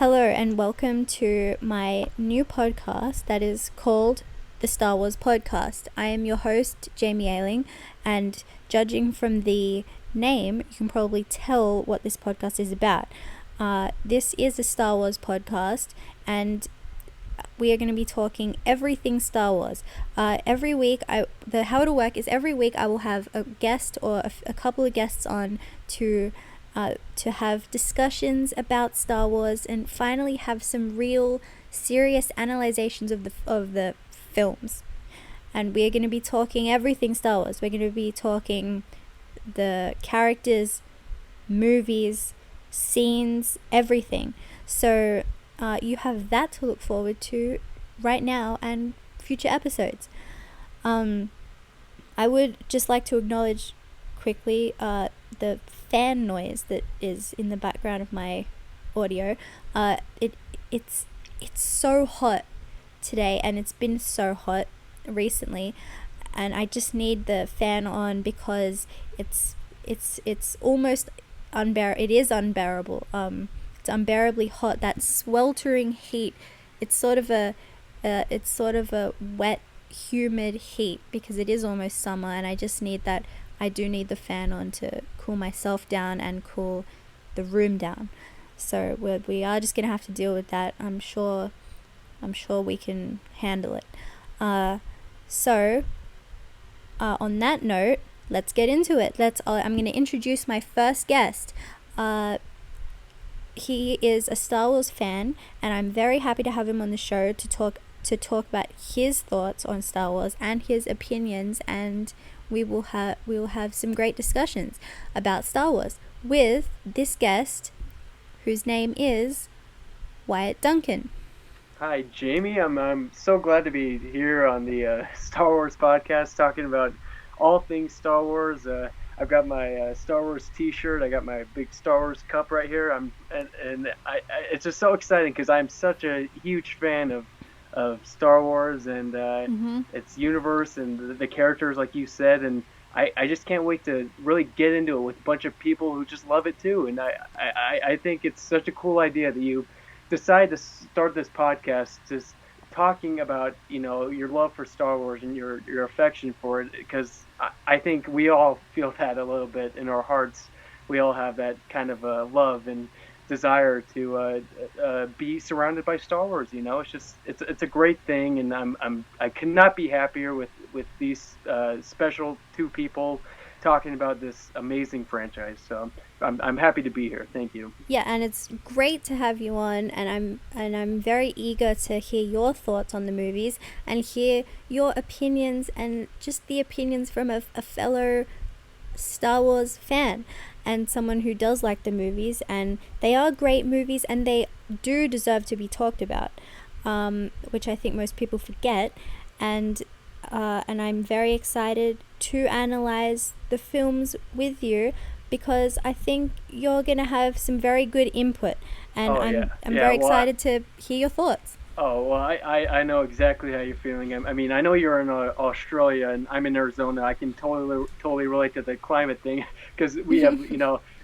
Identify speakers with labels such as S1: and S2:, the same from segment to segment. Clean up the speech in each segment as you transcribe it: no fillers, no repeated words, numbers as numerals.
S1: Hello and welcome to my new podcast that is called the Star Wars Podcast. I am your host, Jamie Ailing, and judging from the name, you can probably tell what this podcast is about. This is a Star Wars podcast, and we are going to be talking everything Star Wars. Every week, how it'll work is every week I will have a guest or a couple of guests on to have discussions about Star Wars and finally have some real serious analyzations of the films. And we are going to be talking everything Star Wars. We're going to be talking the characters, movies, scenes, everything. So you have that to look forward to right now and future episodes. I would just like to acknowledge quickly the fan noise that is in the background of my audio. It's so hot today, and it's been so hot recently, and I just need the fan on because it's almost unbearable. It is unbearable. It's unbearably hot. That sweltering heat. It's sort of a wet, humid heat because it is almost summer, and I just need that. I do need the fan on to cool myself down and cool the room down. So we are just gonna have to deal with that. I'm sure we can handle it. So on that note, let's get into it. I'm gonna introduce my first guest. He is a Star Wars fan, and I'm very happy to have him on the show to talk about his thoughts on Star Wars and his opinions, and we will have some great discussions about Star Wars with this guest, whose name is Wyatt Duncan.
S2: Hi, Jamie. I'm so glad to be here on the Star Wars podcast, talking about all things Star Wars. I've got my Star Wars T-shirt. I got my big Star Wars cup right here. It's just so exciting because I'm such a huge fan of Star Wars and its universe and the characters, like you said, and I just can't wait to really get into it with a bunch of people who just love it too. And I think it's such a cool idea that you decide to start this podcast just talking about your love for Star Wars and your affection for it, because I think we all feel that a little bit in our hearts. We all have that kind of love and desire to be surrounded by Star Wars. It's a great thing, and I cannot be happier with these special two people talking about this amazing franchise. So I'm happy to be here. Thank you.
S1: Yeah, and it's great to have you on, and I'm very eager to hear your thoughts on the movies and hear your opinions and just the opinions from a fellow Star Wars fan and someone who does like the movies, and they are great movies and they do deserve to be talked about, which I think most people forget, and I'm very excited to analyze the films with you because I think you're gonna have some very good input, and I'm very excited to hear your thoughts.
S2: Oh, well, I know exactly how you're feeling. I mean, I know you're in Australia and I'm in Arizona. I can totally relate to the climate thing because we have,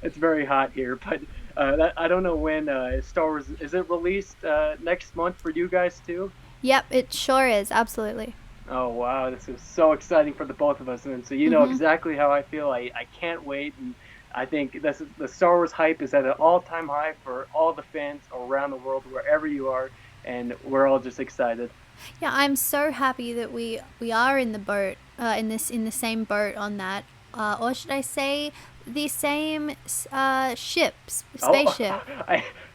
S2: it's very hot here. But I don't know when Star Wars, is it released next month for you guys too?
S1: Yep, it sure is. Absolutely.
S2: Oh, wow. This is so exciting for the both of us. And so you know exactly how I feel. I can't wait. And I think the Star Wars hype is at an all-time high for all the fans around the world, wherever you are. And we're all just excited.
S1: Yeah, I'm so happy that we are in the boat, in the same boat on that, or should I say, the same spaceship.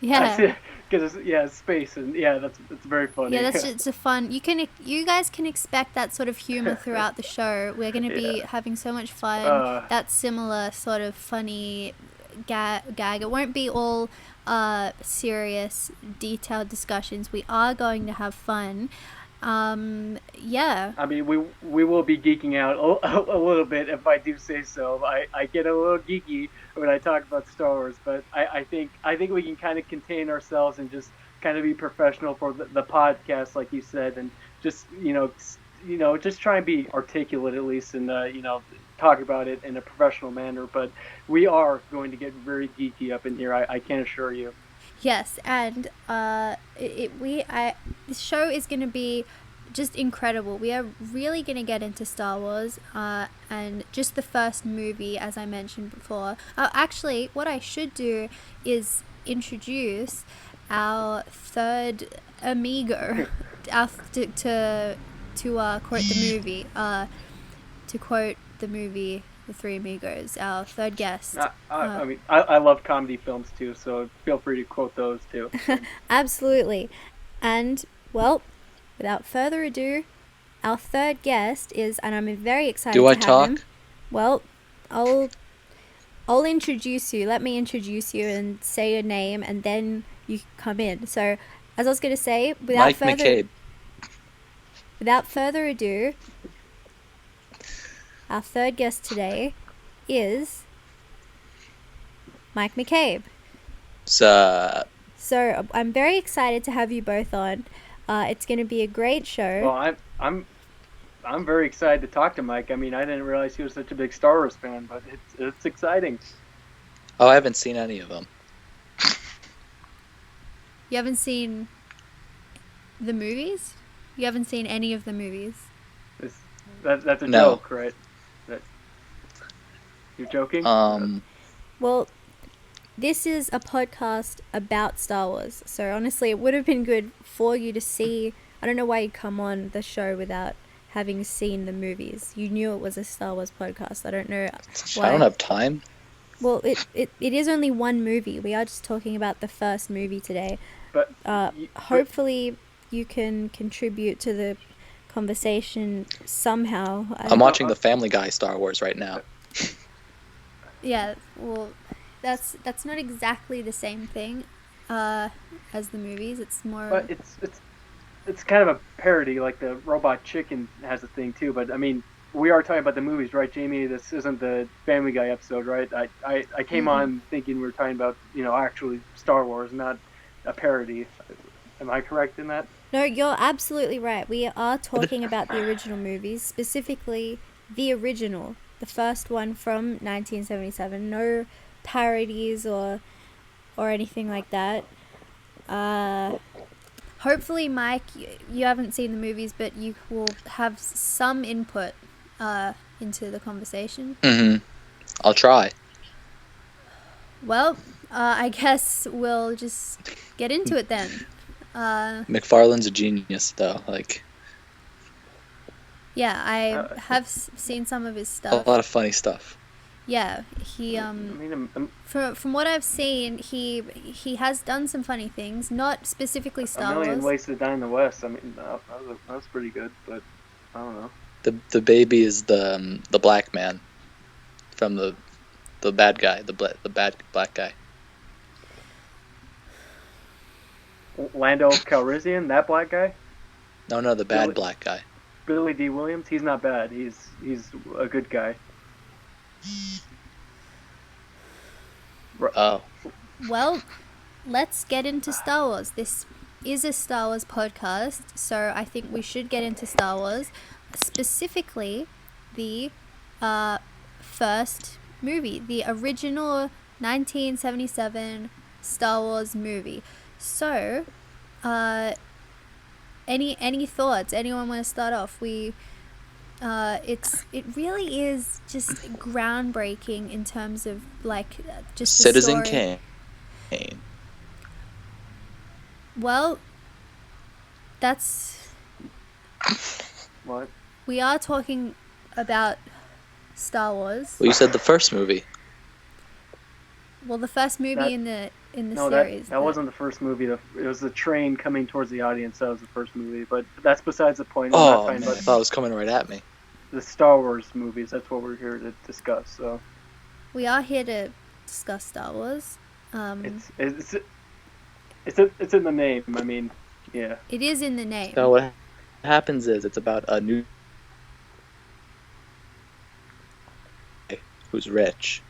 S2: Yeah, because space, and that's very funny.
S1: Yeah, it's a fun. You guys can expect that sort of humor throughout the show. We're going to be having so much fun. That similar sort of funny gag. It won't be all serious, detailed discussions. We are going to have fun. Yeah.
S2: I mean, we will be geeking out a little bit, if I do say so. I get a little geeky when I talk about Star Wars, but I think we can kind of contain ourselves and just kind of be professional for the podcast, like you said, and just just try and be articulate at least, and talk about it in a professional manner. But we are going to get very geeky up in here. I can assure you.
S1: Yes, and this show is going to be just incredible. We are really going to get into Star Wars, and just the first movie, as I mentioned before. Actually, what I should do is introduce our third amigo, to quote the movie. To quote the movie The Three Amigos, our third guest.
S2: I mean, I love comedy films too, so feel free to quote those too.
S1: Absolutely. And, well, without further ado, our third guest is, and I'm very excited
S3: Do
S1: to
S3: I
S1: have
S3: talk?
S1: him. Well, I'll introduce you. Let me introduce you and say your name, and then you come in. So, as I was going to say,
S3: Mike McCabe.
S1: without further ado, our third guest today is Mike McCabe. So I'm very excited to have you both on. It's going to be a great show.
S2: Well, I'm very excited to talk to Mike. I mean, I didn't realize he was such a big Star Wars fan, but it's exciting.
S3: Oh, I haven't seen any of them.
S1: You haven't seen the movies? You haven't seen any of the movies?
S2: That's a
S3: No.
S2: joke, right? You're joking?
S1: Well, this is a podcast about Star Wars. So honestly, it would have been good for you to see. I don't know why you come on the show without having seen the movies. You knew it was a Star Wars podcast. I don't know why.
S3: I don't have time.
S1: Well, it is only one movie. We are just talking about the first movie today.
S2: But
S1: hopefully you can contribute to the conversation somehow.
S3: I'm watching the Family Guy Star Wars right now.
S1: Yeah, well, that's not exactly the same thing as the movies. It's more.
S2: But it's kind of a parody, like the Robot Chicken has a thing too. But I mean, we are talking about the movies, right, Jamie? This isn't the Family Guy episode, right? I came on thinking we were talking about actually Star Wars, not a parody. Am I correct in that?
S1: No, you're absolutely right. We are talking about the original movies, specifically the original, the first one from 1977. No parodies or anything like that. Hopefully, Mike, you haven't seen the movies, but you will have some input into the conversation.
S3: I'll try.
S1: Well, I guess we'll just get into it then.
S3: McFarlane's a genius, though.
S1: Yeah, I have seen some of his stuff.
S3: A lot of funny stuff.
S1: Yeah, he from what I've seen, he has done some funny things, not specifically Star Wars.
S2: A Million Ways to Die in the West. I mean, that was pretty good, but I don't know.
S3: The baby is the black man from the bad guy, the bad black guy.
S2: Lando Calrissian, that black guy?
S3: No, the bad black guy.
S2: Billy D. Williams, he's not bad. He's a good guy.
S3: Oh.
S1: Well, let's get into Star Wars. This is a Star Wars podcast, so I think we should get into Star Wars, specifically the first movie, the original 1977 Star Wars movie. So, any thoughts? Anyone want to start off? It really is just groundbreaking in terms of just the
S3: Citizen
S1: story.
S3: Kane.
S1: Well, that's
S2: what
S1: we are talking about. Star Wars.
S3: Well, you said the first movie.
S1: Well, the first movie in the
S2: no,
S1: series.
S2: That wasn't the first movie. It was the train coming towards the audience. That was the first movie. But that's besides the point.
S3: Oh, man, I thought it was coming right at me.
S2: The Star Wars movies. That's what we're here to discuss. So.
S1: We are here to discuss Star Wars.
S2: It's in the name. I mean, yeah.
S1: It is in the name.
S3: So what happens is it's about a new who's rich,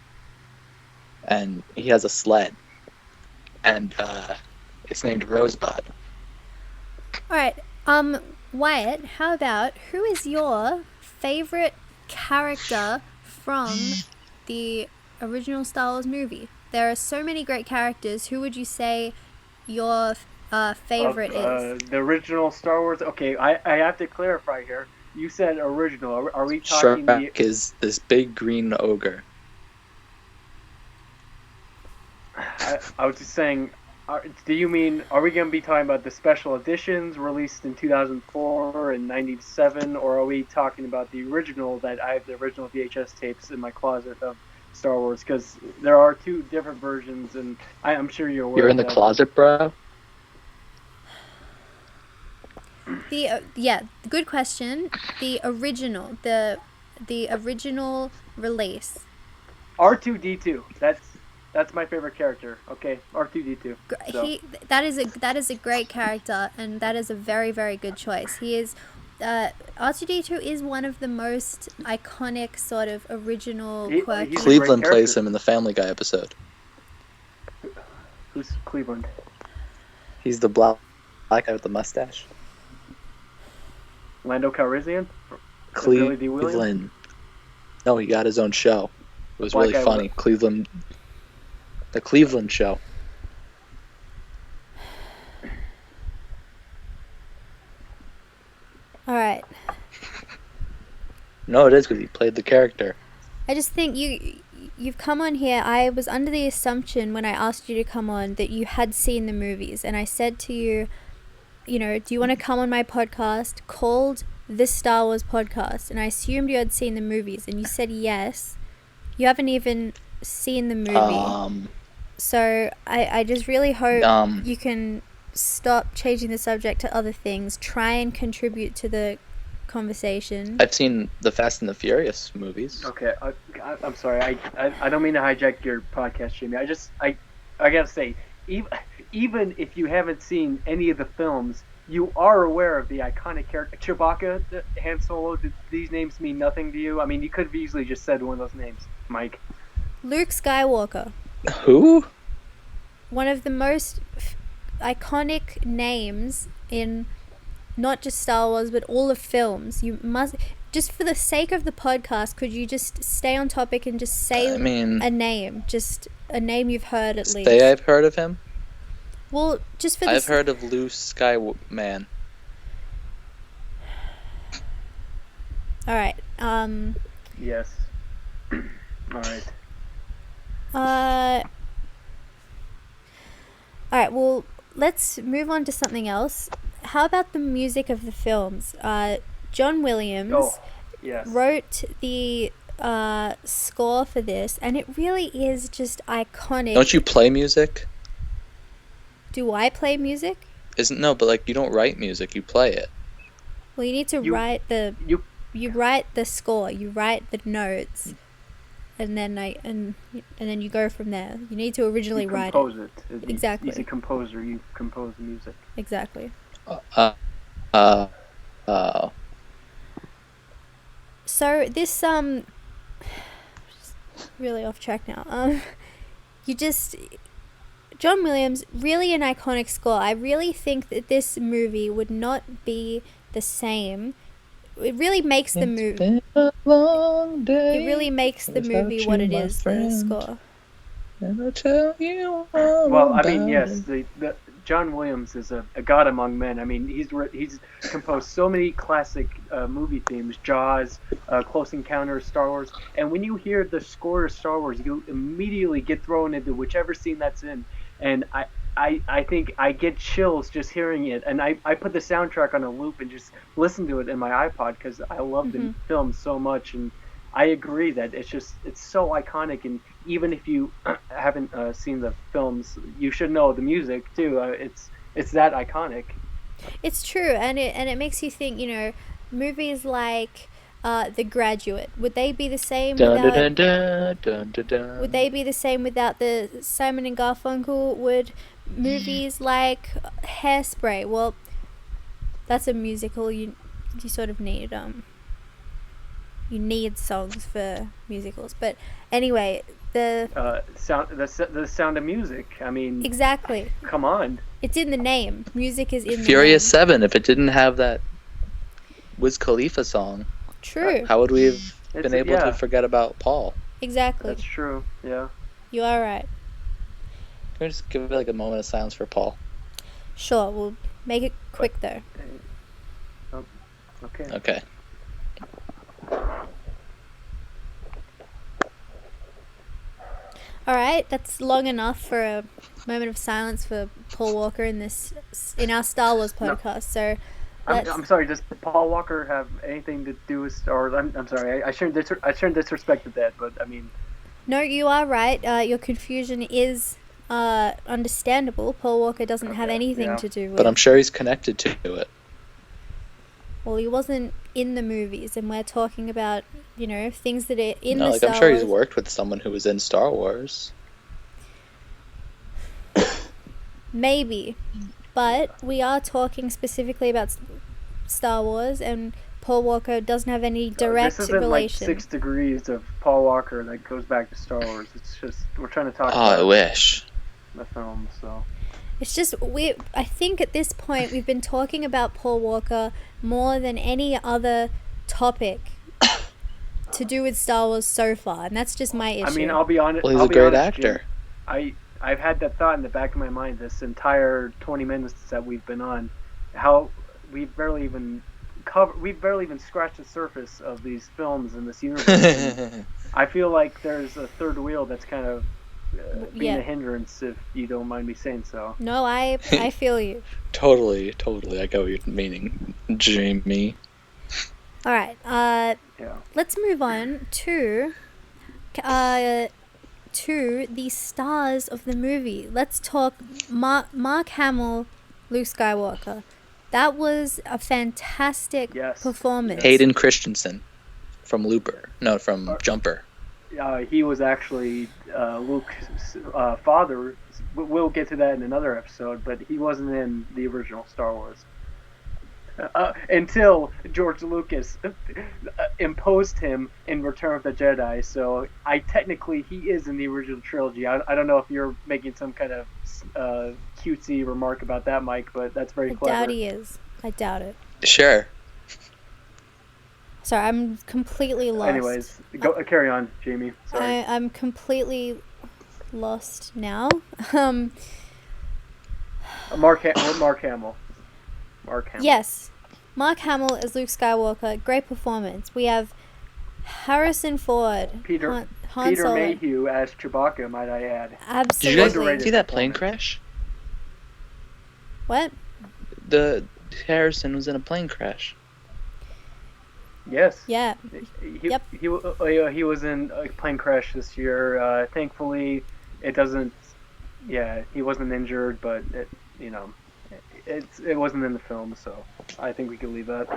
S3: and he has a sled, and it's named Rosebud.
S1: All right, Wyatt, how about who is your favorite character from the original Star Wars movie? There are so many great characters. Who would you say your favorite is.
S2: The original Star Wars. Okay, I have to clarify here. You said original. Are we talking
S3: Shrek is this big green ogre.
S2: I was just saying. Do you mean, are we going to be talking about the special editions released in 2004 and 97, or are we talking about the original that I have the original VHS tapes in my closet of Star Wars? Because there are two different versions, and I'm sure you're aware.
S3: You're in the closet, bro?
S1: Yeah, good question. The original release.
S2: R2D2. That's my favorite character. Okay, R2D2. So.
S1: That is a great character, and that is a very, very good choice. He is R2D2 is one of the most iconic sort of original quirky.
S3: Cleveland plays him in the Family Guy episode.
S2: Who's Cleveland?
S3: He's the black guy with the mustache.
S2: Lando Calrissian?
S3: Cleveland. No, he got his own show. It was really funny. Cleveland. The Cleveland Show.
S1: All right.
S3: No, it is because he played the character.
S1: I just think you've come on here. I was under the assumption when I asked you to come on that you had seen the movies, and I said to you, do you want to come on my podcast called The Star Wars Podcast? And I assumed you had seen the movies, and you said yes. You haven't even seen the movie. So I just really hope you can stop changing the subject to other things. Try and contribute to the conversation.
S3: I've seen the Fast and the Furious movies.
S2: Okay, I'm sorry. I don't mean to hijack your podcast, Jimmy. I gotta say, even if you haven't seen any of the films, you are aware of the iconic character Chewbacca, Han Solo. Did these names mean nothing to you? I mean, you could have easily just said one of those names, Mike.
S1: Luke Skywalker.
S3: Who?
S1: One of the most iconic names in not just Star Wars, but all of films. You must, just for the sake of the podcast, could you just stay on topic and just say a name? Just a name you've heard at least.
S3: I've heard of him?
S1: Well, just for
S3: I've heard of Luke Skyman.
S1: Alright,
S2: Yes. Alright.
S1: Alright, well, let's move on to something else. How about the music of the films? John Williams wrote the score for this, and it really is just iconic.
S3: Don't you play music?
S1: Do I play music?
S3: But you don't write music, you play it.
S1: Well, you need to write the... You write the score, you write the notes, and then then you go from there. You need to originally write it.
S2: Compose it.
S1: Exactly.
S2: He's a composer. You compose the music.
S1: Exactly. So this really off track now. John Williams, really an iconic score. I really think that this movie would not be the same. It really makes the movie. It really makes the movie what it is. The score.
S3: And I'll tell you
S2: well, I mean, yes, the John Williams is a god among men. I mean, he's composed so many classic movie themes: Jaws, Close Encounters, Star Wars. And when you hear the score of Star Wars, you immediately get thrown into whichever scene that's in. And I think I get chills just hearing it, and I put the soundtrack on a loop and just listen to it in my iPod because I love the film so much, and I agree that it's so iconic, and even if you haven't seen the films, you should know the music too. It's that iconic.
S1: It's true, and it makes you think. Movies like The Graduate, would they be the same without? Would they be the same without the Simon and Garfunkel? Would movies like Hairspray? Well, that's a musical. You sort of need you need songs for musicals, but anyway, the Sound of Music. I mean,
S2: exactly. Come on,
S1: it's in the name. Music is in the name.
S3: Furious 7. If it didn't have that Wiz Khalifa song,
S1: true.
S3: How would we have been able to forget about Paul?
S1: Exactly.
S2: That's true. Yeah.
S1: You are right.
S3: Can we just give a moment of silence for Paul?
S1: Sure, we'll make it quick though.
S2: Oh, okay.
S3: Okay.
S1: All right, that's long enough for a moment of silence for Paul Walker in our Star Wars podcast. So,
S2: I'm sorry. Does Paul Walker have anything to do with Star Wars? I'm sorry. I shouldn't disrespected that, but I mean.
S1: No, you are right. Your confusion is understandable. Paul Walker doesn't have anything to do with.
S3: But I'm sure he's connected to it.
S1: Well, he wasn't in the movies, and we're talking about, things that are in the
S3: like
S1: Star
S3: I'm sure
S1: Wars.
S3: he's worked with someone who was in Star Wars.
S1: Maybe, but we are talking specifically about Star Wars, and Paul Walker doesn't have any direct
S2: this isn't
S1: relation.
S2: Like 6 Degrees of Paul Walker that goes back to Star Wars. It's just we're trying to talk
S3: about I wish.
S2: The film, so.
S1: It's just I think at this point we've been talking about Paul Walker more than any other topic to do with Star Wars so far, and that's just my issue.
S2: I mean, I'll be honest.
S3: Well, he's a great actor.
S2: Jim, I've had that thought in the back of my mind this entire 20 minutes that we've been on, how we've barely even scratched the surface of these films in this universe. I feel like there's a third wheel that's kind of being a hindrance, if you don't mind me saying so.
S1: No, I feel you.
S3: Totally. I get what you're meaning, Jamie.
S1: All right. Let's move on to the stars of the movie. Let's talk Mark Hamill, Luke Skywalker. That was a fantastic performance.
S3: Hayden Christensen from Jumper.
S2: He was actually Luke's father. We'll get to that in another episode, but he wasn't in the original Star Wars. Until George Lucas imposed him in Return of the Jedi, so he is in the original trilogy. I don't know if you're making some kind of cutesy remark about that, Mike, but that's very clever.
S1: I doubt he is. I doubt it.
S3: Sure.
S1: Sorry, I'm completely lost.
S2: Anyways, carry on, Jamie. Sorry.
S1: I'm completely lost now.
S2: Mark Hamill.
S1: Yes. Mark Hamill as Luke Skywalker. Great performance. We have Harrison Ford.
S2: Peter
S1: Solo.
S2: Mayhew as Chewbacca, might I add.
S1: Absolutely.
S3: Did you guys see that plane crash?
S1: What?
S3: The Harrison was in a plane crash.
S2: Yes.
S1: Yeah.
S2: He was in a plane crash this year. Thankfully, it doesn't. Yeah, he wasn't injured, but it wasn't in the film, so I think we could leave that.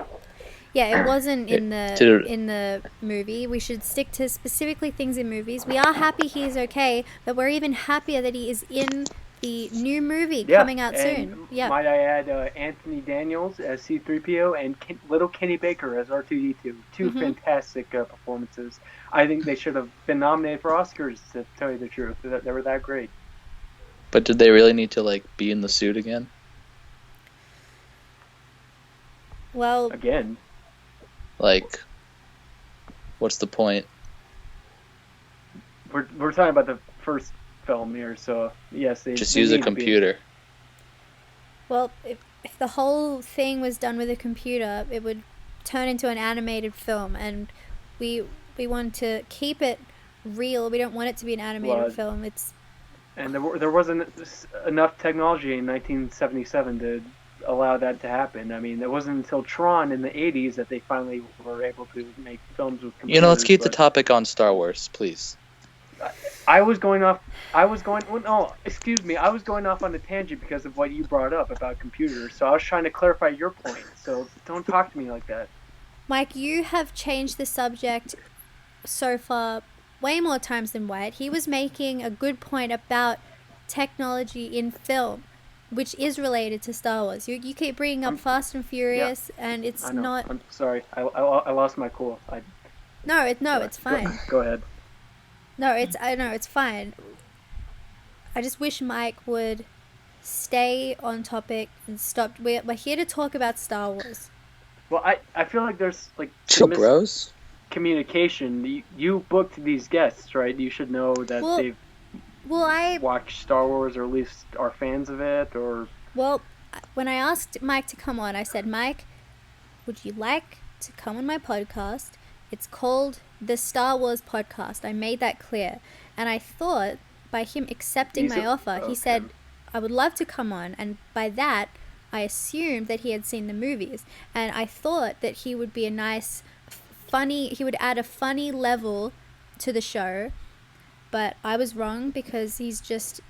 S1: Yeah, it wasn't in the movie. We should stick to specifically things in movies. We are happy he's okay, but we're even happier that he is in the new movie coming out soon. Yeah.
S2: Might I add Anthony Daniels as C-3PO and little Kenny Baker as R2-D2. Two fantastic performances. I think they should have been nominated for Oscars, to tell you the truth. They were that great.
S3: But did they really need to be in the suit again?
S1: Well,
S2: again.
S3: What's the point?
S2: We're talking about the first film here, so yes, they
S3: just use a computer.
S1: Well, if the whole thing was done with a computer, it would turn into an animated film, and we want to keep it real. We don't want it to be an animated film.
S2: And there wasn't enough technology in 1977 to allow that to happen. I mean, it wasn't until Tron in the 80s that they finally were able to make films with computers.
S3: Let's keep the topic on Star Wars, please.
S2: I was going off on a tangent because of what you brought up about computers. So I was trying to clarify your point. So don't talk to me like that.
S1: Mike, you have changed the subject so far way more times than Wyatt. He was making a good point about technology in film, which is related to Star Wars. You keep bringing up Fast and Furious, and it's not.
S2: I'm sorry. I lost my cool.
S1: It's fine.
S2: Go ahead.
S1: It's fine. I just wish Mike would stay on topic and stop. We're here to talk about Star Wars.
S2: Well, I feel like there's
S3: chill, bros.
S2: Communication. You booked these guests, right? You should know that they've watched Star Wars, or at least are fans of it, or.
S1: Well, when I asked Mike to come on, I said, Mike, would you like to come on my podcast? It's called the Star Wars Podcast. I made that clear. And I thought by him accepting my offer, he said, I would love to come on. And by that, I assumed that he had seen the movies. And I thought that he would be a nice, funny, he would add a funny level to the show. But I was wrong because he's just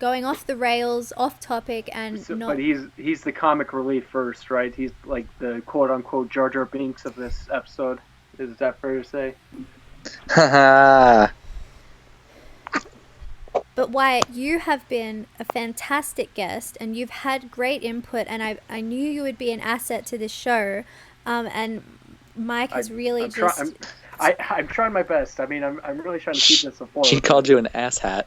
S1: going off the rails, off topic, and not.
S2: But he's the comic relief first, right? He's like the quote unquote Jar Jar Binks of this episode. Is that fair to say?
S1: But Wyatt, you have been a fantastic guest, and you've had great input, and I knew you would be an asset to this show. And Mike has
S2: I'm trying my best. I mean, I'm really trying to keep this afloat.
S3: She called you an asshat.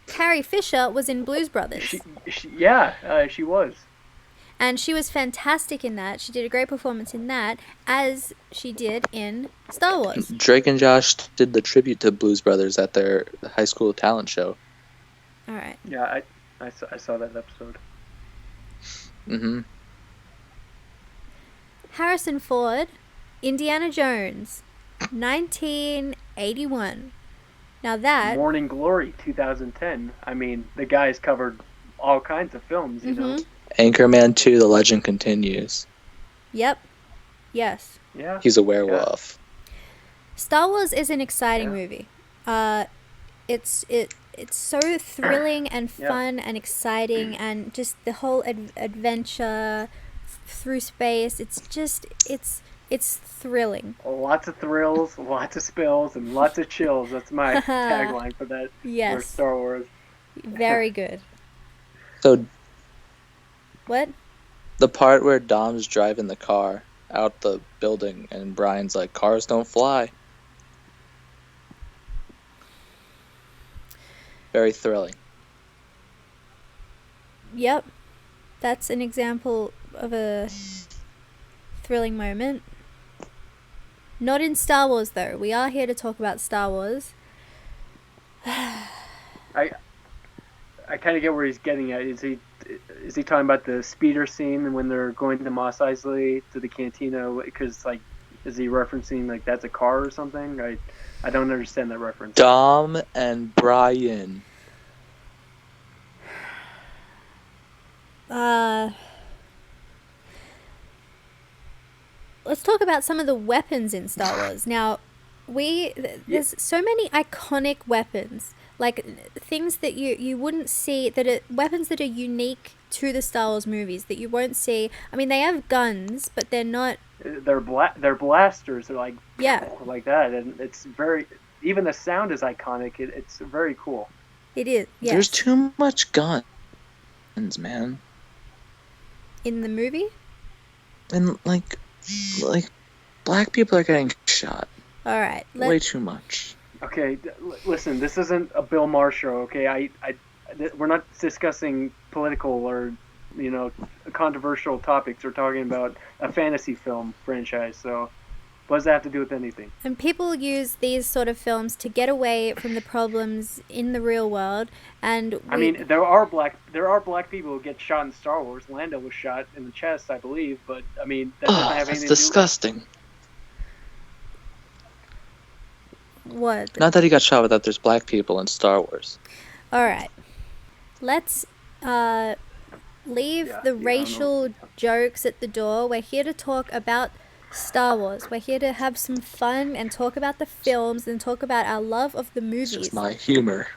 S1: Carrie Fisher was in Blues Brothers.
S2: She was.
S1: And she was fantastic in that. She did a great performance in that, as she did in Star Wars.
S3: Drake and Josh did the tribute to Blues Brothers at their high school talent show.
S1: All right.
S2: Yeah, I saw that episode.
S3: Mm-hmm.
S1: Harrison Ford, Indiana Jones, 1981. Now that...
S2: Morning Glory, 2010. I mean, the guy's covered all kinds of films, you know.
S3: Anchorman 2, The Legend Continues.
S1: Yep. Yes.
S2: Yeah.
S3: He's a werewolf.
S1: Yeah. Star Wars is an exciting movie. It's so thrilling and fun and exciting, and just the whole adventure through space. It's thrilling.
S2: Lots of thrills, lots of spills, and lots of chills. That's my tagline for that.
S1: Yes.
S2: For Star Wars.
S1: Very good.
S3: So.
S1: What?
S3: The part where Dom's driving the car out the building and Brian's like, cars don't fly. Very thrilling.
S1: Yep. That's an example of a thrilling moment. Not in Star Wars, though. We are here to talk about Star Wars.
S2: I kind of get where he's getting at. Is he talking about the speeder scene when they're going to Mos Eisley to the cantina? Because, like, is he referencing, like, that's a car or something? I don't understand that reference.
S3: Dom and Brian.
S1: Let's talk about some of the weapons in Star Wars. Now, there's so many iconic weapons. Like, things that you wouldn't see, weapons that are unique to the Star Wars movies that you won't see. I mean, they have guns, but they're not...
S2: They're blasters. They're like... Yeah. Like that. And it's very... Even the sound is iconic. It's very cool.
S1: It is, yes.
S3: There's too much guns, man.
S1: In the movie?
S3: And, like black people are getting shot.
S1: All right.
S3: Way too much.
S2: Okay, listen, this isn't a Bill Maher show, okay? We're not discussing political or, you know, controversial topics. We're talking about a fantasy film franchise, so what does that have to do with anything?
S1: And people use these sort of films to get away from the problems in the real world, and
S2: I mean, there are black people who get shot in Star Wars. Lando was shot in the chest, I believe, but I mean, that doesn't have anything to do with...
S3: That's disgusting.
S1: What?
S3: Not that he got shot, but that there's black people in Star Wars.
S1: Alright. Let's leave the racial jokes at the door. We're here to talk about Star Wars. We're here to have some fun and talk about the films and talk about our love of the movies.
S3: It's just my humor.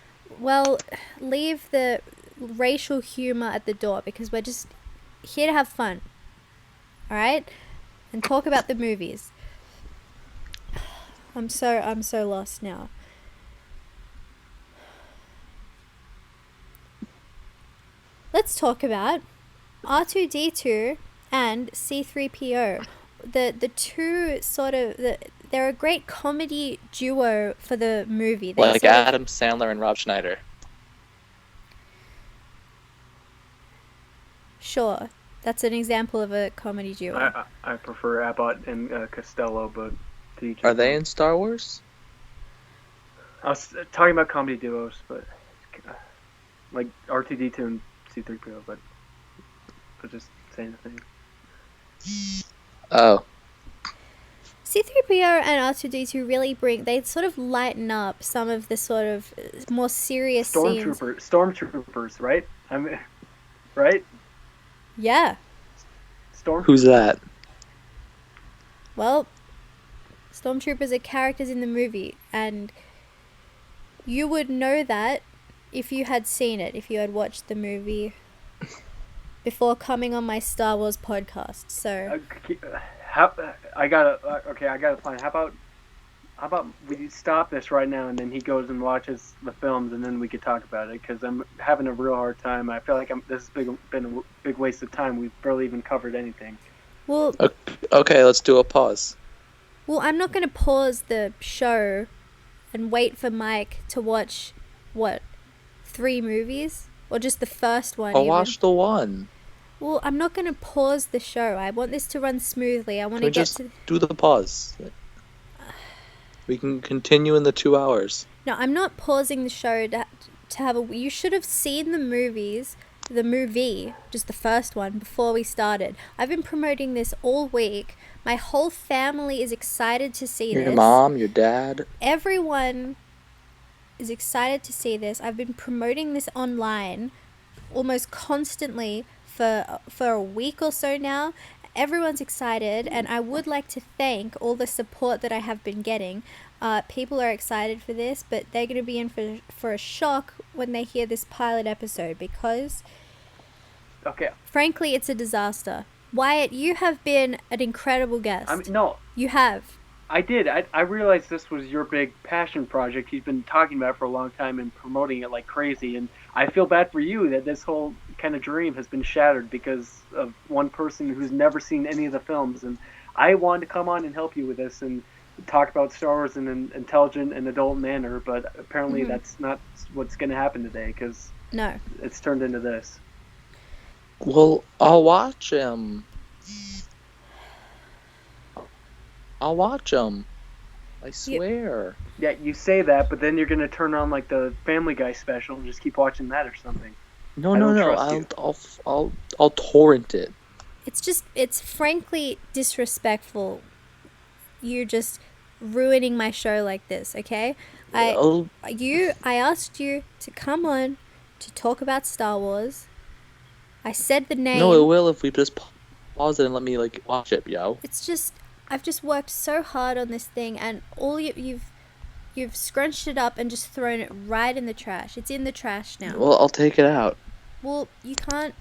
S1: Well, leave the racial humor at the door because we're just here to have fun. Alright? And talk about the movies. I'm so lost now. Let's talk about R2-D2 and C-3PO. The two sort of they're a great comedy duo for the movie. They're
S3: like Adam Sandler and Rob Schneider.
S1: Sure, that's an example of a comedy duo.
S2: I prefer Abbott and Costello, but
S3: are they in Star Wars?
S2: I was talking about comedy duos, but like R2D2 and C3PO, but just saying the thing.
S3: Oh.
S1: C3PO and R2D2 really they sort of lighten up some of the sort of more serious scenes.
S2: Stormtroopers, right? Right?
S1: Yeah.
S3: Who's that?
S1: Well, Stormtroopers are characters in the movie, and you would know that if you had seen it, if you had watched the movie before coming on my Star Wars podcast. So
S2: I got a plan. How about we stop this right now, and then he goes and watches the films, and then we could talk about it, because I'm having a real hard time. I feel like this has been a big waste of time. We've barely even covered anything.
S1: Well,
S3: okay, let's do a pause.
S1: Well, I'm not going to pause the show and wait for Mike to watch, 3 movies? Or just the first one?
S3: I'll watch the one.
S1: Well, I'm not going to pause the show. I want this to run smoothly. I want
S3: to just do the pause. We can continue in the 2 hours.
S1: No, I'm not pausing the show to have a... You should have seen the movie, just the first one, before we started. I've been promoting this all week. My whole family is excited to see this.
S3: Your mom, your dad.
S1: Everyone is excited to see this. I've been promoting this online almost constantly for a week or so now. Everyone's excited, and I would like to thank all the support that I have been getting. People are excited for this, but they're going to be in for a shock when they hear this pilot episode, because frankly, it's a disaster. Wyatt, you have been an incredible guest.
S2: No.
S1: You have.
S2: I did. I realized this was your big passion project. You've been talking about it for a long time and promoting it like crazy. And I feel bad for you that this whole kind of dream has been shattered because of one person who's never seen any of the films. And I wanted to come on and help you with this and talk about Star Wars in an intelligent and adult manner. But apparently that's not what's going to happen today, because it's turned into this.
S3: Well, I'll watch him. I swear.
S2: Yeah, you say that, but then you're gonna turn on like the Family Guy special and just keep watching that or something.
S3: No. I'll torrent it.
S1: It's frankly disrespectful. You're just ruining my show like this, okay? I asked you to come on to talk about Star Wars. I said the name.
S3: No, it will if we just pause it and let me watch it, yo.
S1: It's just I've just worked so hard on this thing, and all you've scrunched it up and just thrown it right in the trash. It's in the trash now.
S3: Well, I'll take it out.
S1: Well, you can't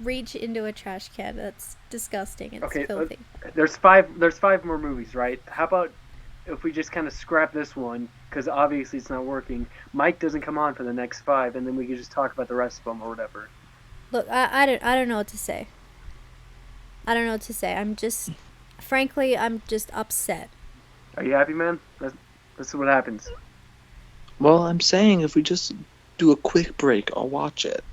S1: reach into a trash can. That's disgusting. It's filthy.
S2: There's five more movies, right? How about if we just kind of scrap this one, because obviously it's not working. Mike doesn't come on for the next 5, and then we can just talk about the rest of them or whatever.
S1: Look, I don't know what to say. Frankly, I'm just upset.
S2: Are you happy, man? That's what happens.
S3: Well, I'm saying if we just do a quick break, I'll watch it.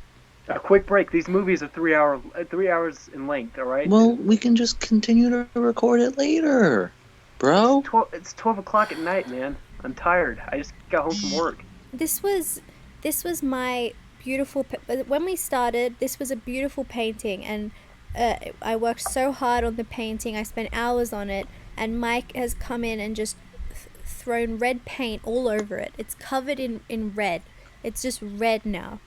S2: A quick break. These movies are 3 hours in length, all right?
S3: Well, we can just continue to record it later, bro.
S2: It's 12 o'clock at night, man. I'm tired. I just got home from work.
S1: This was my beautiful... When we started, this was a beautiful painting, and I worked so hard on the painting. I spent hours on it, and Mike has come in and just thrown red paint all over it. It's covered in red. It's just red now.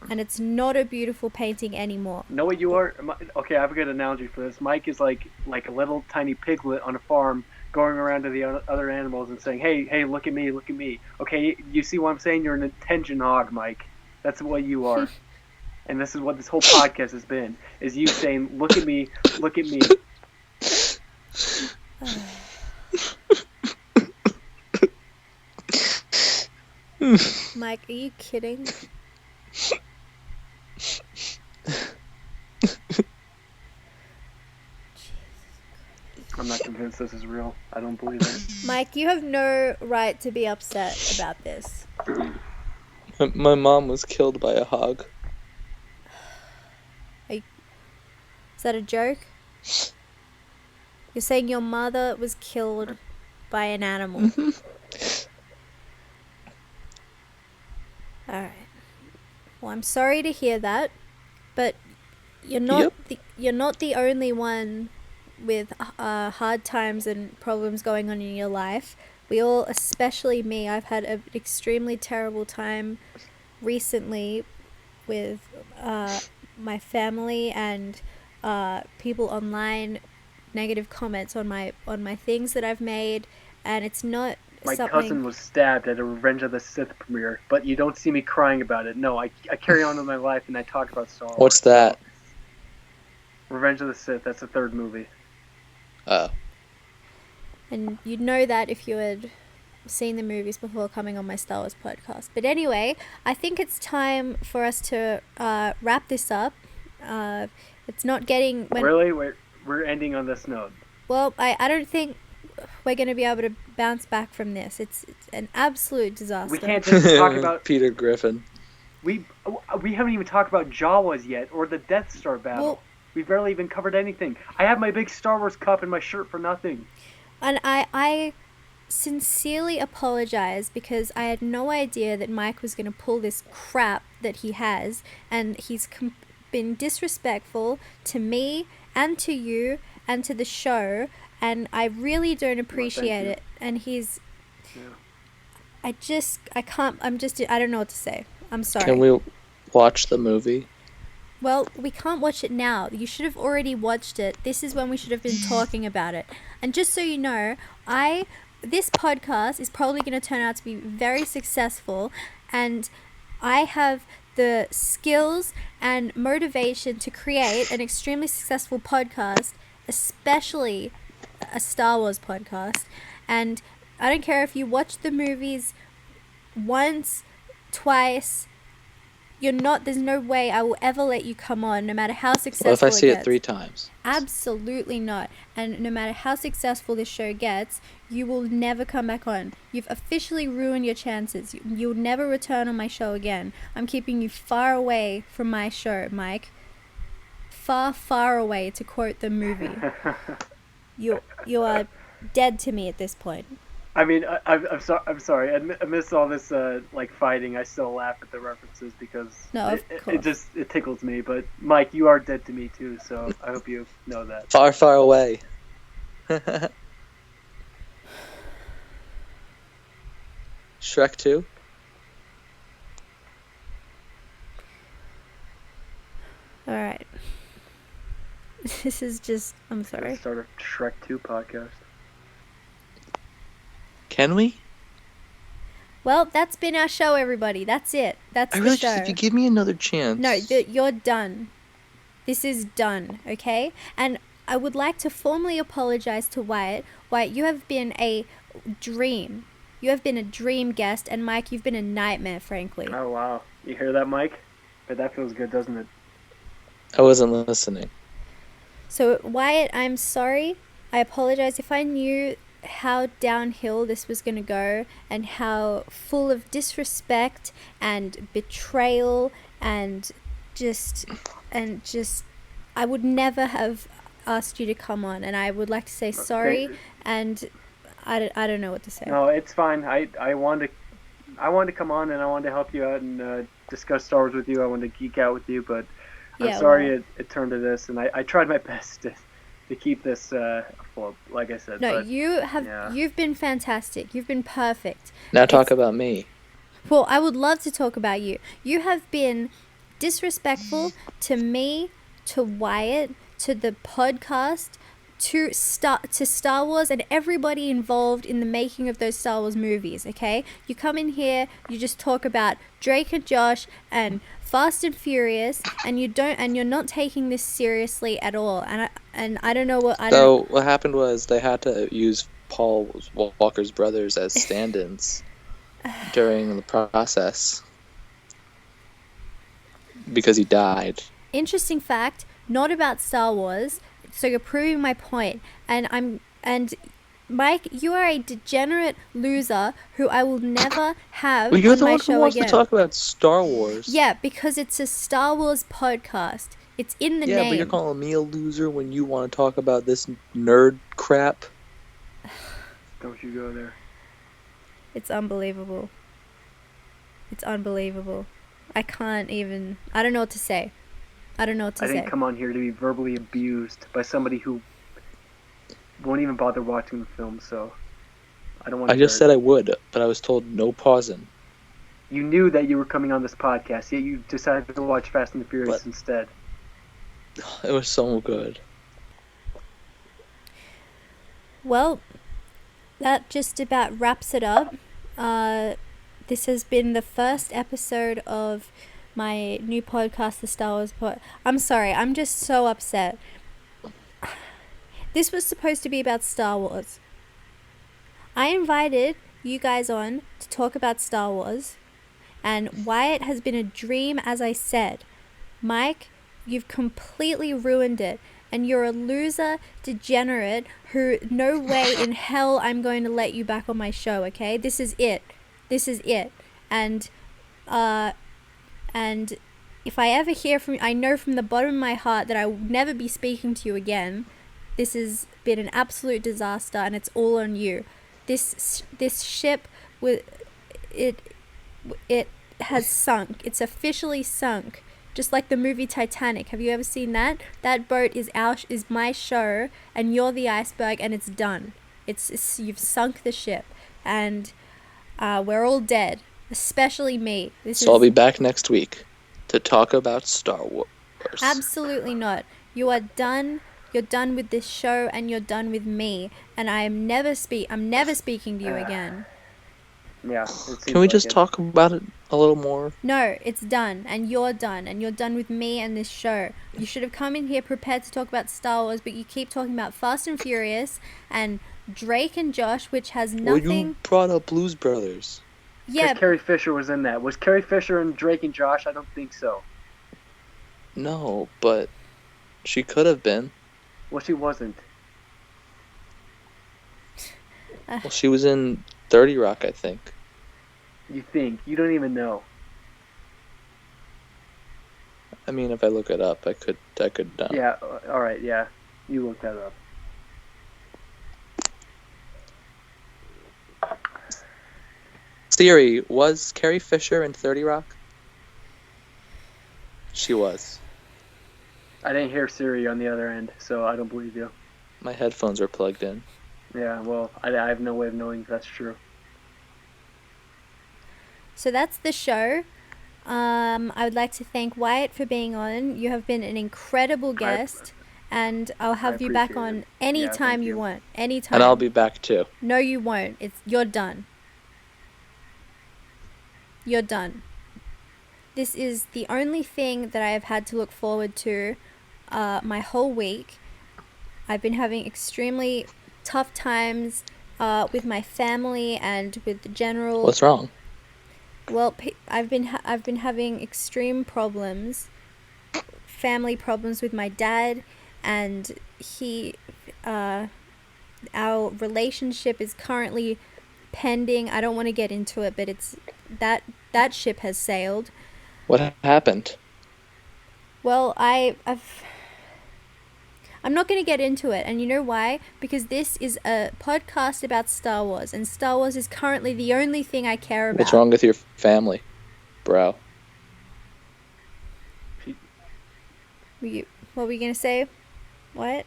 S1: And it's not a beautiful painting anymore.
S2: Know what you are? Okay, I have a good analogy for this. Mike is like a little tiny piglet on a farm going around to the other animals and saying, hey, look at me, look at me. Okay, you see what I'm saying? You're an attention hog, Mike. That's what you are. And this is what this whole podcast has been, is you saying, look at me, look at me.
S1: Mike, are you kidding?
S2: I'm not convinced this is real. I don't believe it.
S1: Mike, you have no right to be upset about this.
S3: My mom was killed by a hog.
S1: Is that a joke? You're saying your mother was killed by an animal?
S3: Mm-hmm.
S1: All right. Well, I'm sorry to hear that, but you're not you're not the only one with hard times and problems going on in your life. We all, especially me, I've had an extremely terrible time recently with my family and people online, negative comments on my things that I've made, and it's not
S2: My
S1: something.
S2: cousin was stabbed at a Revenge of the Sith premiere, but you don't see me crying about it. No, I carry on with my life and I talk about Star Wars.
S3: What's that?
S2: Revenge of the Sith, that's the third movie.
S1: And you'd know that if you had seen the movies before coming on my Star Wars podcast. But anyway, I think it's time for us to wrap this up. It's not getting...
S2: Really? We're ending on this note.
S1: Well, I don't think we're going to be able to bounce back from this. It's an absolute disaster.
S2: We can't just talk about...
S3: Peter Griffin.
S2: We haven't even talked about Jawas yet, or the Death Star battle.
S1: Well,
S2: we barely even covered anything. I have my big Star Wars cup in my shirt for nothing.
S1: And I sincerely apologize because I had no idea that Mike was going to pull this crap that he has, and he's been disrespectful to me and to you and to the show, and I really don't appreciate it. And he's... Yeah. I don't know what to say. I'm sorry.
S3: Can we watch the movie?
S1: Well, we can't watch it now. You should have already watched it. This is when we should have been talking about it. And just so you know, this podcast is probably going to turn out to be very successful, and I have the skills and motivation to create an extremely successful podcast, especially a Star Wars podcast. And I don't care if you watch the movies once, twice, there's no way I will ever let you come on, no matter how successful it gets.
S3: What if I see it 3 times?
S1: Absolutely not. And no matter how successful this show gets, you will never come back on. You've officially ruined your chances. You'll never return on my show again. I'm keeping you far away from my show, Mike. Far, far away, to quote the movie. You are dead to me at this point.
S2: I mean, I'm sorry. I miss all this fighting. I still laugh at the references because it tickles me. But Mike, you are dead to me too. So I hope you know that.
S3: Far, far away. Shrek 2.
S1: All right. This is just... I'm sorry.
S2: Let's start a Shrek 2 podcast.
S3: Can we?
S1: Well, that's been our show, everybody. That's it. That's the show.
S3: If you give me another chance.
S1: No, you're done. This is done, okay? And I would like to formally apologize to Wyatt. Wyatt, you have been a dream. You have been a dream guest, and Mike, you've been a nightmare, frankly.
S2: Oh, wow. You hear that, Mike? But that feels good, doesn't it?
S3: I wasn't listening.
S1: So, Wyatt, I'm sorry. I apologize if I knew how downhill this was going to go and how full of disrespect and betrayal and just I would never have asked you to come on, and I would like to say sorry, and I don't know what to say.
S2: No, it's fine. I wanted to come on, and I wanted to help you out and discuss Star Wars with you. I wanted to geek out with you, but I'm sorry it turned to this, and I tried my best to keep this afloat, like I said.
S1: No, you've been fantastic. You've been perfect.
S3: Now talk about me.
S1: Well, I would love to talk about you. You have been disrespectful to me, to Wyatt, to the podcast, to Star Wars and everybody involved in the making of those Star Wars movies, okay? You come in here, you just talk about Drake and Josh and Fast and Furious, and you're not taking this seriously at all. And I don't know what
S3: what happened was they had to use Paul Walker's brothers as stand-ins during the process because he died.
S1: Interesting fact, not about Star Wars. So you're proving my point, and Mike, you are a degenerate loser who I will never have
S3: well, you're
S1: on
S3: the
S1: my
S3: one
S1: show
S3: who wants
S1: again.
S3: to talk about Star Wars.
S1: Yeah, because it's a Star Wars podcast. It's in the name.
S3: Yeah, but you're calling me a loser when you want to talk about this nerd crap.
S2: Don't you go there.
S1: It's unbelievable. It's unbelievable. I don't know what to say. I
S2: didn't come on here to be verbally abused by somebody who won't even bother watching the film, so I don't want to.
S3: I just said I would, but I was told no pausing.
S2: You knew that you were coming on this podcast, yet you decided to watch Fast and the Furious instead.
S3: It was so good.
S1: Well, that just about wraps it up. This has been the first episode of my new podcast, the Star Wars I'm sorry, I'm just so upset. This was supposed to be about Star Wars. I invited you guys on to talk about Star Wars, and Wyatt has been a dream, as I said. Mike, you've completely ruined it, and you're a loser, degenerate, who no way in hell I'm going to let you back on my show, okay? This is it. And if I ever hear from you, I know from the bottom of my heart that I will never be speaking to you again. This has been an absolute disaster, and it's all on you. This ship, it has sunk. It's officially sunk. Just like the movie Titanic. Have you ever seen that? That boat is my show, and you're the iceberg, and it's done. You've sunk the ship, and we're all dead, especially me.
S3: I'll be back next week to talk about Star Wars.
S1: Absolutely not. You are done. You're done with this show, and you're done with me. And I'm never speaking to you again.
S2: Yeah.
S3: Can we just talk about it a little more?
S1: No, it's done, and you're done with me and this show. You should have come in here prepared to talk about Star Wars, but you keep talking about Fast and Furious and Drake and Josh, which has nothing.
S3: Well, you brought up Blues Brothers.
S1: Yeah.
S2: Carrie Fisher was in that. Was Carrie Fisher in Drake and Josh? I don't think so.
S3: No, but she could have been.
S2: Well, she wasn't.
S3: Well, she was in 30 Rock, I think.
S2: You think? You don't even know.
S3: I mean, if I look it up, I could know.
S2: Yeah, all right, yeah. You look that up.
S3: Siri, was Carrie Fisher in 30 Rock? She was.
S2: I didn't hear Siri on the other end, so I don't believe you.
S3: My headphones are plugged in.
S2: Yeah, well, I have no way of knowing if that's true.
S1: So that's the show. I would like to thank Wyatt for being on. You have been an incredible guest, and I'll have you back on anytime you want. Anytime.
S3: And I'll be back too.
S1: No, you won't. You're done. You're done. This is the only thing that I have had to look forward to my whole week. I've been having extremely tough times with my family and with the general.
S3: What's wrong?
S1: Well, I've been having extreme problems, family problems with my dad, and our relationship is currently pending. I don't want to get into it, but it's that ship has sailed.
S3: What happened?
S1: Well, I'm not going to get into it, and you know why? Because this is a podcast about Star Wars, and Star Wars is currently the only thing I care about.
S3: What's wrong with your family, bro?
S1: What were you going to say? What?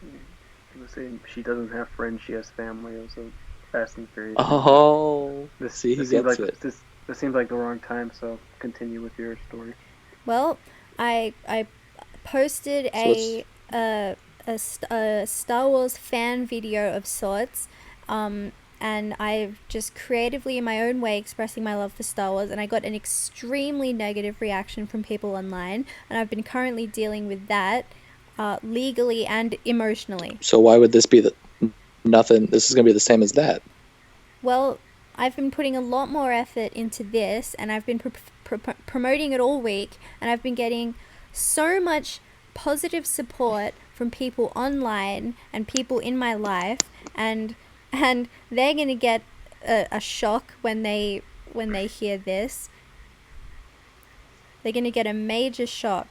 S2: I was saying she doesn't have friends, she has family. Also, Fast and Furious.
S3: Oh,
S2: this
S3: he gets it.
S2: This seems like the wrong time, so continue with your story.
S1: Well, I posted a Star Wars fan video of sorts, and I've just creatively in my own way expressing my love for Star Wars, and I got an extremely negative reaction from people online, and I've been currently dealing with that legally and emotionally.
S3: So why would this be nothing? This is going to be the same as that.
S1: Well, I've been putting a lot more effort into this, and I've been promoting it all week, and I've been getting so much positive support from people online and people in my life, and they're gonna get a shock when they hear this. They're gonna get a major shock.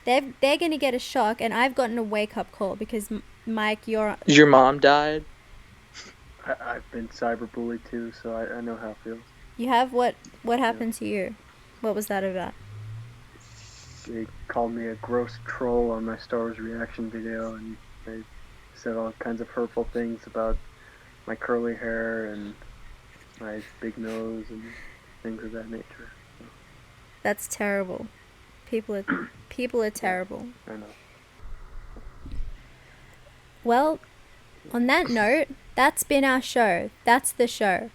S1: They're gonna get a shock, and I've gotten a wake up call because Mike,
S3: Your mom died?
S2: I've been cyberbullied too, so I know how it feels.
S1: You have? What happened to you? What was that about?
S2: They called me a gross troll on my Star Wars reaction video, and they said all kinds of hurtful things about my curly hair and my big nose and things of that nature. So.
S1: That's terrible. People are terrible.
S2: I know.
S1: Well, on that note, that's been our show. That's the show.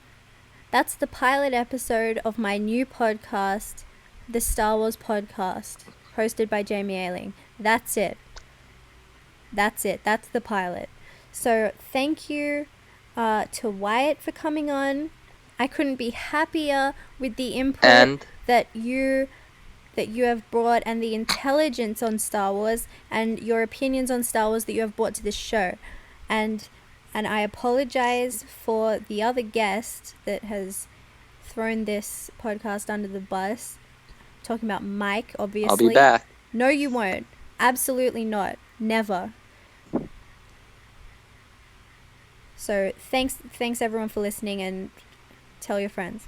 S1: That's the pilot episode of my new podcast, the Star Wars Podcast, hosted by Jamie Ailing. That's it. That's the pilot. So thank you to Wyatt for coming on. I couldn't be happier with the input that you have brought, and the intelligence on Star Wars and your opinions on Star Wars that you have brought to this show. And I apologize for the other guest that has thrown this podcast under the bus. I'm talking about Mike, obviously.
S3: I'll be back.
S1: No, you won't. Absolutely not. Never. So thanks everyone for listening, and tell your friends.